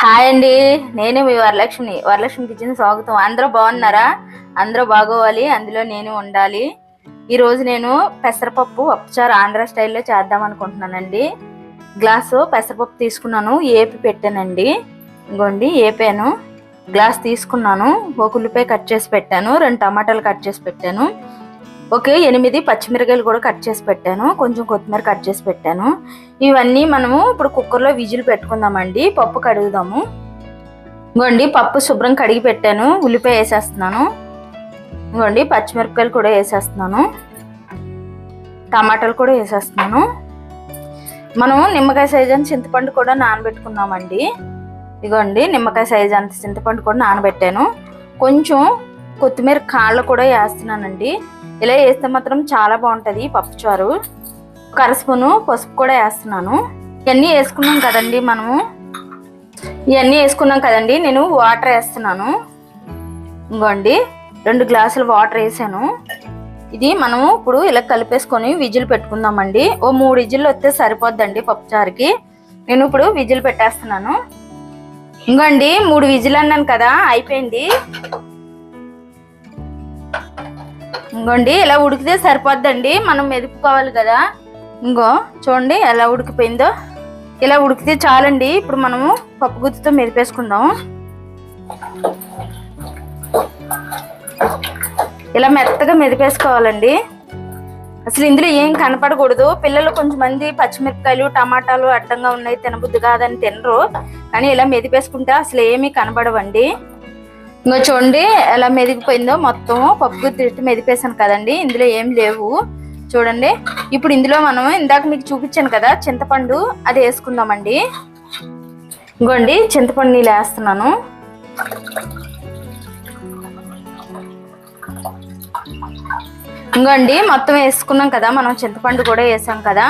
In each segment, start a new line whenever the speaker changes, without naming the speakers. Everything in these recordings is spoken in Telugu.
హాయ్ అండి, నేను మీ వరలక్ష్మి కిచెన్ స్వాగతం. అందరూ బాగున్నారా? అందరూ బాగోవాలి, అందులో నేను ఉండాలి. ఈరోజు నేను పెసరపప్పు పప్పుచారు ఆంధ్ర స్టైల్లో చేద్దాం అనుకుంటున్నానండి. గ్లాసు పెసరపప్పు తీసుకున్నాను, ఏపి పెట్టానండి. ఇంకోండి ఏపాను, గ్లాస్ తీసుకున్నాను. ఒక ఉల్లిపాయ కట్ చేసి పెట్టాను, 2 టమాటాలు కట్ చేసి పెట్టాను, 8 పచ్చిమిరకాయలు కూడా కట్ చేసి పెట్టాను, కొంచెం కొత్తిమీర కట్ చేసి పెట్టాను. ఇవన్నీ మనము ఇప్పుడు కుక్కర్లో విజిల్ పెట్టుకుందామండి. పప్పు కడుగుదాము. ఇంకోండి పప్పు శుభ్రం కడిగి పెట్టాను. ఉల్లిపాయ వేసేస్తున్నాను. ఇంకోండి పచ్చిమిరపకాయలు కూడా వేసేస్తున్నాను, టమాటాలు కూడా వేసేస్తున్నాను. మనం నిమ్మకాయ సైజు అంత చింతపండు కూడా నానబెట్టుకున్నామండి. ఇదిగోండి నిమ్మకాయ సైజు అంత చింతపండు కూడా నానబెట్టాను. కొంచెం కొత్తిమీర కాళ్ళు కూడా వేస్తున్నానండి. ఇలా వేస్తే మాత్రం చాలా బాగుంటుంది పప్పుచారు. 1 స్పూను పసుపు కూడా వేస్తున్నాను. ఇవన్నీ వేసుకున్నాం కదండి, నేను వాటర్ వేస్తున్నాను. ఇంకోండి 2 గ్లాసులు వాటర్ వేసాను. ఇది మనము ఇప్పుడు ఇలా కలిపేసుకొని విజిల్ పెట్టుకుందామండి. 3 విజిల్ వస్తే సరిపోద్దండి పప్పుచారుకి. నేను ఇప్పుడు విజిల్ పెట్టేస్తున్నాను. ఇంకోండి 3 విజిల్ అన్నాను కదా, అయిపోయింది. ఇంకోండి ఇలా ఉడికితే సరిపోద్దండి, మనం మెదుపుకోవాలి కదా. ఇంకో చూడండి ఎలా ఉడికిపోయిందో. ఇలా ఉడికితే చాలండి. ఇప్పుడు మనము పప్పు గుత్తితో మెదిపేసుకుందాం. ఇలా మెత్తగా మెదిపేసుకోవాలండి. అసలు ఇందులో ఏం కనపడకూడదు. పిల్లలు కొంచెంమంది పచ్చిమిరపకాయలు టమాటాలు అడ్డంగా ఉన్నాయి, తినబుద్ధి కాదని తినరు. కానీ ఇలా మెదిపేసుకుంటే అసలు ఏమీ కనబడవండి. ఇంకో చూడండి ఎలా మెదిగిపోయిందో. మొత్తం పప్పు తిట్టి మెదిపేసాను కదండి, ఇందులో ఏం లేవు చూడండి. ఇప్పుడు ఇందులో మనం ఇందాక మీకు చూపించాను కదా చింతపండు, అది వేసుకుందామండి. ఇంకోండి చింతపండు నీళ్ళు వేస్తున్నాను. ఇంకోండి మొత్తం వేసుకున్నాం కదా మనం, చింతపండు కూడా వేసాం కదా.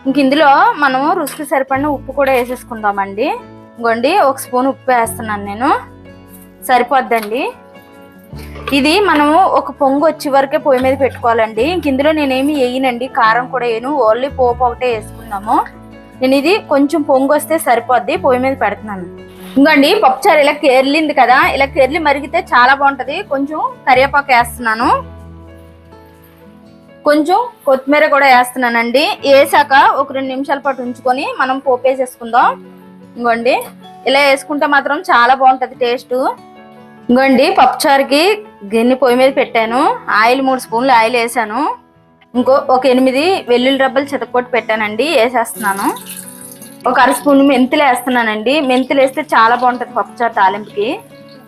ఇంక ఇందులో మనము రుచికి సరిపడిన ఉప్పు కూడా వేసేసుకుందామండి. ఇంకోండి 1 స్పూన్ ఉప్పు వేస్తున్నాను నేను, సరిపోద్దండి. ఇది మనము ఒక పొంగు వచ్చే వరకే పొయ్యి మీద పెట్టుకోవాలండి. ఇంక ఇందులో నేనేమి వేయనండి, కారం కూడా వేయను, ఓన్లీ పోపు ఒకటే వేసుకున్నాము. నేను ఇది కొంచెం పొంగు వస్తే సరిపోద్ది, పొయ్యి మీద పెడుతున్నాను. ఇంకోండి పప్పుచారు ఇలా కెర్లింది కదా, ఇలా కెర్లి మరిగితే చాలా బాగుంటది. కొంచెం కరివేపాకు వేస్తున్నాను, కొంచెం కొత్తిమీర కూడా వేస్తున్నానండి. వేసాక ఒక 2 నిమిషాల పాటు ఉంచుకొని మనం పోపు వేసేసుకుందాం. ఇంకోండి ఇలా వేసుకుంటే మాత్రం చాలా బాగుంటది టేస్ట్. ఇంకోండి పప్పుచారుకి గిన్నె పొయ్యి మీద పెట్టాను. ఆయిల్ 3 స్పూన్లు ఆయిల్ వేసాను. ఒక 8 వెల్లుల్లి రబ్బలు చితకొట్టి పెట్టానండి, వేసేస్తున్నాను. 1/2 స్పూన్ మెంతులు వేస్తున్నానండి. మెంతులు వేస్తే చాలా బాగుంటుంది పప్పుచారు తాలింపుకి.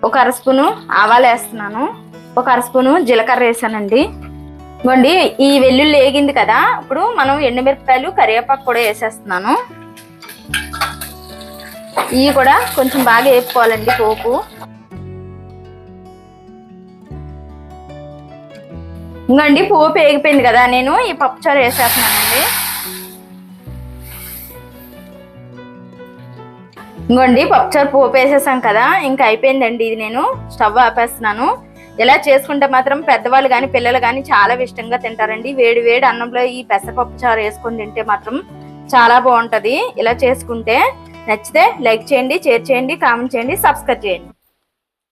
1/2 స్పూను ఆవాలు వేస్తున్నాను. 1/2 స్పూను జీలకర్ర వేసానండి. ఇంకోండి ఈ వెల్లుల్లి వేగింది కదా, ఇప్పుడు మనం ఎండుమిరపకాయలు కరివేపాకు కూడా వేసేస్తున్నాను. ఇవి కూడా కొంచెం బాగా వేపుకోవాలండి పోపు. ఇంకోండి పోపు వేగిపోయింది కదా, నేను ఈ పప్పుచారు వేసేస్తున్నానండి. ఇంకోండి పప్పుచారు పోపు వేసేసాం కదా, ఇంకా అయిపోయిందండి. ఇది నేను స్టవ్ ఆపేస్తున్నాను. ఇలా చేసుకుంటే మాత్రం పెద్దవాళ్ళు కానీ పిల్లలు కానీ చాలా ఇష్టంగా తింటారండి. వేడి వేడి అన్నంలో ఈ పెసరపప్పు చారు వేసుకొని తింటే మాత్రం చాలా బాగుంటది. ఇలా చేసుకుంటే నచ్చితే లైక్ చేయండి, షేర్ చేయండి, కామెంట్ చేయండి, సబ్స్క్రైబ్ చేయండి.